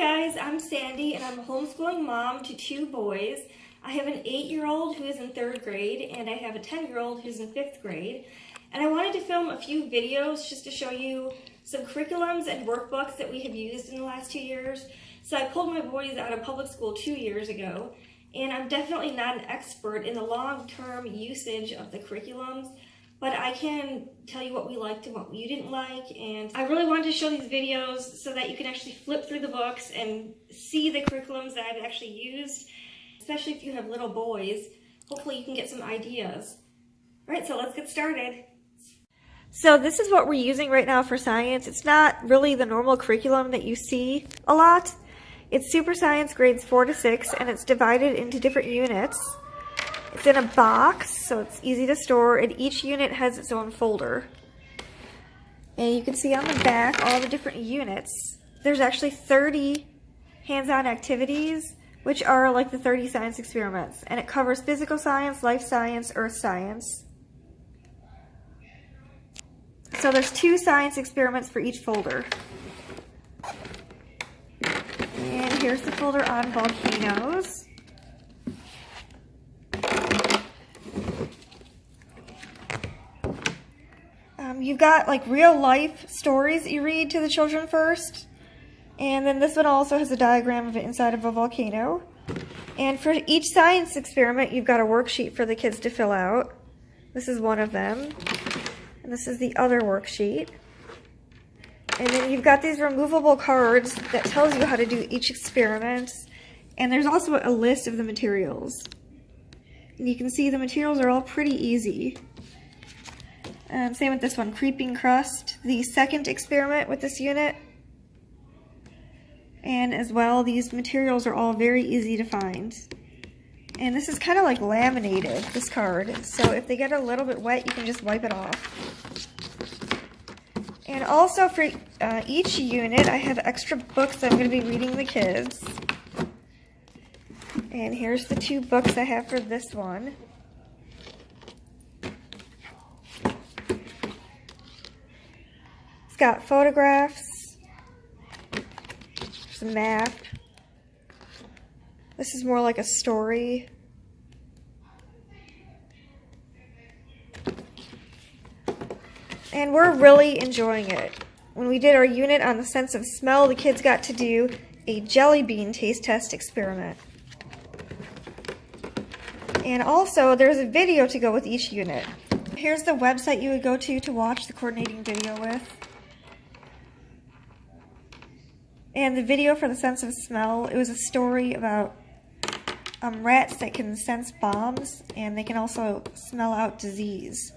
guys, I'm Sandy and I'm a homeschooling mom to two boys. I have an 8-year-old who is in 3rd grade and I have a 10-year-old who's in 5th grade. And I wanted to film a few videos just to show you some curriculums and workbooks that we have used in the last 2 years. So I pulled my boys out of public school 2 years ago, and I'm definitely not an expert in the long-term usage of the curriculums, but I can tell you what we liked and what you didn't like, and I really wanted to show these videos so that you can actually flip through the books and see the curriculums that I've actually used, especially if you have little boys. Hopefully you can get some ideas. All right, so let's get started. So this is what we're using right now for science. It's not really the normal curriculum that you see a lot. It's Super Science grades 4 to 6, and it's divided into different units. It's in a box, so it's easy to store, and each unit has its own folder. And you can see on the back all the different units. There's actually 30 hands-on activities, which are like the 30 science experiments. And it covers physical science, life science, earth science. So there's 2 science experiments for each folder. And here's the folder on volcanoes. You've got like real life stories that you read to the children first. And then this one also has a diagram of it inside of a volcano. And for each science experiment, you've got a worksheet for the kids to fill out. This is one of them. And this is the other worksheet. And then you've got these removable cards that tells you how to do each experiment. And there's also a list of the materials. And you can see the materials are all pretty easy. Same with this one, creeping crust, the second experiment with this unit. And as well, these materials are all very easy to find. And this is kind of like laminated, this card. So if they get a little bit wet, you can just wipe it off. And also for each unit, I have extra books that I'm going to be reading the kids. And here's the 2 books I have for this one. It's got photographs. There's a map. This is more like a story. And we're really enjoying it. When we did our unit on the sense of smell, the kids got to do a jelly bean taste test experiment. And also, there's a video to go with each unit. Here's the website you would go to watch the coordinating video with. And the video for the sense of smell, it was a story about rats that can sense bombs, and they can also smell out disease.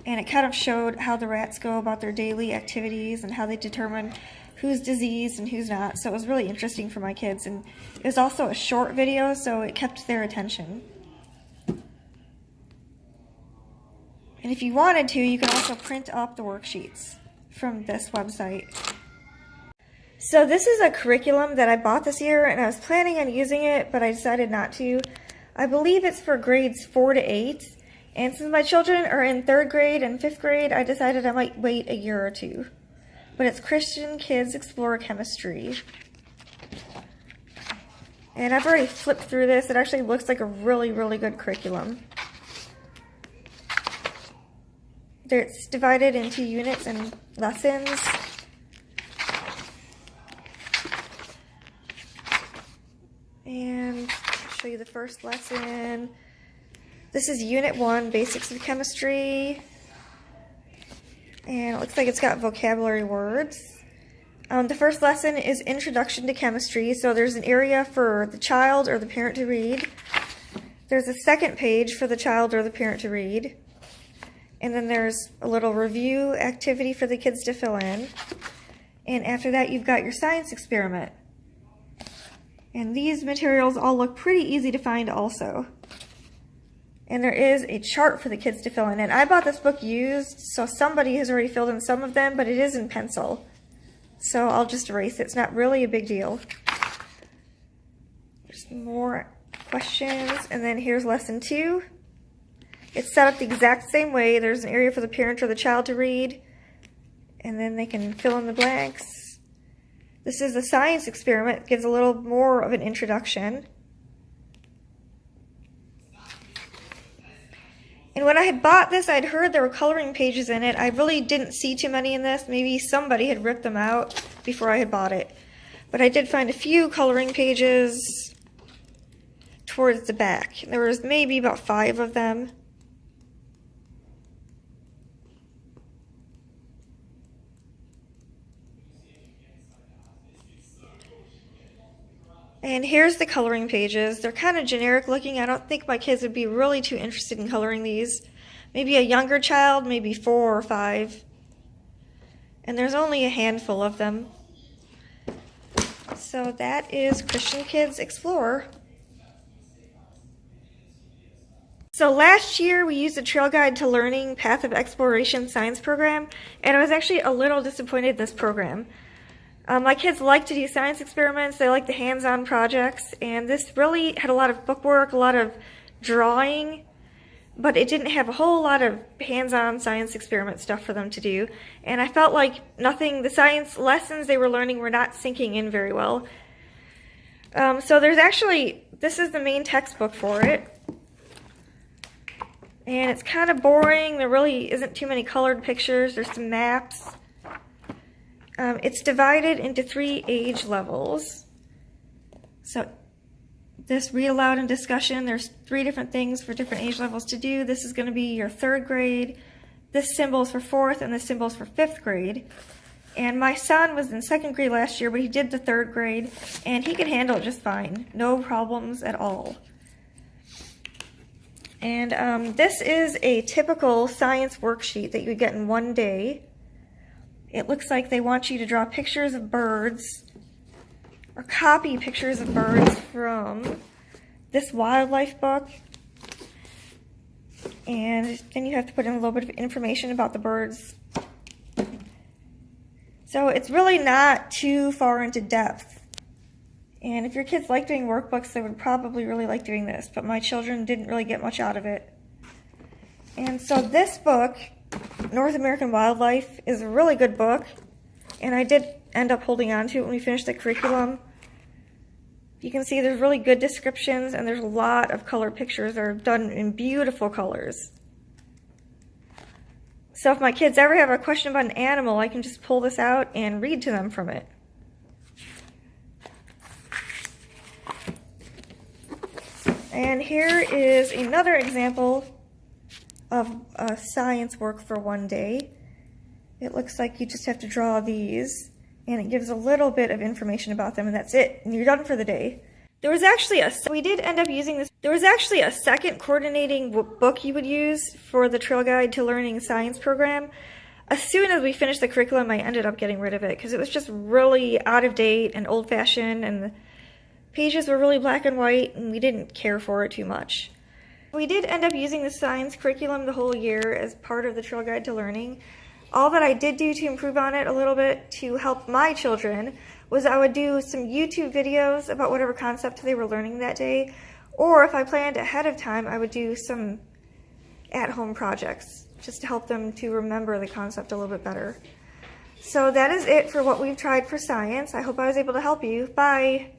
And it kind of showed how the rats go about their daily activities and how they determine who's diseased and who's not. So it was really interesting for my kids. And it was also a short video, so it kept their attention. And if you wanted to, you can also print up the worksheets from this website. So this is a curriculum that I bought this year, and I was planning on using it, but I decided not to. I believe it's for grades 4 to 8. And since my children are in 3rd grade and 5th grade, I decided I might wait a year or 2. But it's Christian Kids Explore Chemistry. And I've already flipped through this. It actually looks like a really, really good curriculum. It's divided into units and lessons. And I'll show you the first lesson. This is Unit 1, Basics of Chemistry. And it looks like it's got vocabulary words. The first lesson is Introduction to Chemistry, so there's an area for the child or the parent to read. There's a second page for the child or the parent to read. And then there's a little review activity for the kids to fill in. And after that, you've got your science experiment. And these materials all look pretty easy to find also. And there is a chart for the kids to fill in. And I bought this book used, so somebody has already filled in some of them, but it is in pencil. So I'll just erase it. It's not really a big deal. There's more questions. And then here's lesson 2. It's set up the exact same way. There's an area for the parent or the child to read. And then they can fill in the blanks. This is a science experiment. It gives a little more of an introduction. And when I had bought this, I'd heard there were coloring pages in it. I really didn't see too many in this. Maybe somebody had ripped them out before I had bought it. But I did find a few coloring pages towards the back. There was maybe about 5 of them. And here's the coloring pages. They're kind of generic looking. I don't think my kids would be really too interested in coloring these. Maybe a younger child, maybe 4 or 5. And there's only a handful of them. So that is Christian Kids Explore. So last year we used the Trail Guide to Learning Path of Exploration science program, and I was actually a little disappointed in this program. My kids like to do science experiments, they like the hands-on projects, and this really had a lot of bookwork, a lot of drawing, but it didn't have a whole lot of hands-on science experiment stuff for them to do. And I felt like the science lessons they were learning were not sinking in very well. So this is the main textbook for it. And it's kind of boring. There really isn't too many colored pictures. There's some maps. It's divided into 3 age levels. So this read aloud and discussion, there's 3 different things for different age levels to do. This is going to be your 3rd grade. This symbol is for 4th, and this symbol is for 5th grade. And my son was in 2nd grade last year, but he did the 3rd grade, and he can handle it just fine. No problems at all. And this is a typical science worksheet that you would get in one day. It looks like they want you to draw pictures of birds or copy pictures of birds from this wildlife book. And then you have to put in a little bit of information about the birds. So it's really not too far into depth. And if your kids like doing workbooks, they would probably really like doing this, but my children didn't really get much out of it. And so this book, North American Wildlife, is a really good book, and I did end up holding on to it when we finished the curriculum. You can see there's really good descriptions, and there's a lot of color pictures that are done in beautiful colors. So if my kids ever have a question about an animal, I can just pull this out and read to them from it. And here is another example of a science work for one day. It looks like you just have to draw these, and it gives a little bit of information about them, and that's it, and you're done for the day. There was actually a second coordinating book you would use for the Trail Guide to Learning Science program. As soon as we finished the curriculum, I ended up getting rid of it because it was just really out of date and old-fashioned, and the pages were really black and white, and we didn't care for it too much. We did end up using the science curriculum the whole year as part of the Trail Guide to Learning. All that I did do to improve on it a little bit to help my children was I would do some YouTube videos about whatever concept they were learning that day, or if I planned ahead of time, I would do some at-home projects just to help them to remember the concept a little bit better. So that is it for what we've tried for science. I hope I was able to help you. Bye!